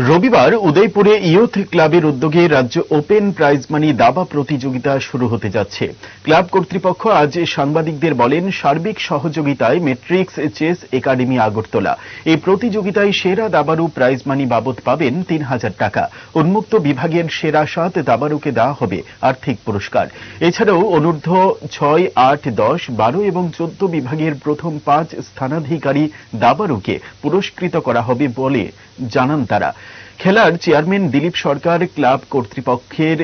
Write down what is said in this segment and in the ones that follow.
রবিবার উদয়পুরে ইয়ুথ ক্লাবের উদ্যোগে রাজ্য ওপেন প্রাইজ মানি দাবা প্রতিযোগিতা শুরু হতে যাচ্ছে। ক্লাব কর্তৃপক্ষ আজ সাংবাদিকদের বলেন, সার্বিক সহযোগিতায় মেট্রিক্স চেস একাডেমি আগরতলা এই প্রতিযোগিতায় সেরা দাবারু প্রাইজ মানি বাবদ পাবেন ৩,০০০ টাকা। উন্মুক্ত বিভাগের সেরা ৭ দাবারুকে দেওয়া হবে আর্থিক পুরস্কার। এছাড়াও অনূর্ধ্ব ৬, ৮, ১০, ১২ এবং ১৪ বিভাগের প্রথম ৫ স্থানাধিকারী দাবারুকে পুরস্কৃত করা হবে বলে জানান তারা। খেলার চেয়ারম্যান দিলীপ সরকার, ক্লাব কর্তৃপক্ষের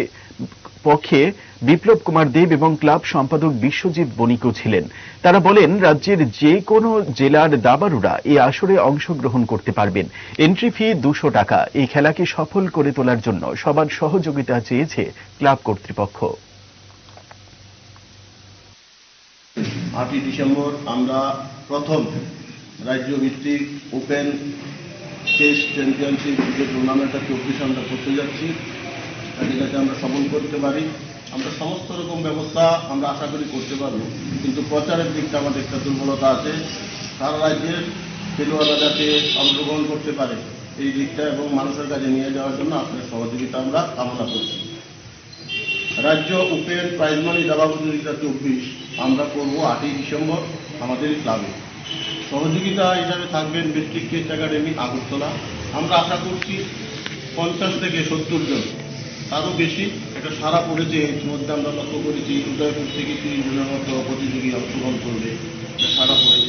পক্ষে বিপ্লব কুমার দেব এবং ক্লাব সম্পাদক বিশ্বজিৎ বণিকও ছিলেন। তারা বলেন, রাজ্যের যে কোনো জেলার দাবারুরা এই আসরে অংশগ্রহণ করতে পারবেন। এন্ট্রি ফি ২০০ টাকা। এই খেলাকে সফল করে তোলার জন্য সবার সহযোগিতা চেয়েছে ক্লাব কর্তৃপক্ষ। ৮ই ডিসেম্বর আমরা প্রথম রাজ্যভিত্তিক ওপেন চেস চ্যাম্পিয়নশিপ যে টুর্নামেন্টটা ২৪ আমরা করতে যাচ্ছি, যাতে আমরা সফল করতে পারি। আমরা সমস্ত রকম ব্যবস্থা আমরা আশা করি করতে পারব, কিন্তু প্রচারের দিকটা আমাদের একটা দুর্বলতা আছে। সারা রাজ্যের খেলোয়াড়রা যাতে অংশগ্রহণ করতে পারে এই দিকটা এবং মানুষের কাছে নিয়ে যাওয়ার জন্য আপনার সহযোগিতা আমরা কামনা করছি। রাজ্য ওপেন প্রাইজ মানি দাবা প্রতিযোগিতা ২৪ আমরা করব ৮ই ডিসেম্বর আমাদের ক্লাবে। সহযোগিতা হিসাবে থাকবেন মেট্রিক চেস একাডেমি আগরতলা। আমরা আশা করছি ৫০ থেকে ৭০ জন, তারও বেশি একটা সারা পড়েছে। ইতিমধ্যে আমরা লক্ষ্য করেছি উদয়পুর থেকে ৩০ জনের মতো প্রতিযোগী অংশগ্রহণ করবে, সারা পড়েছে।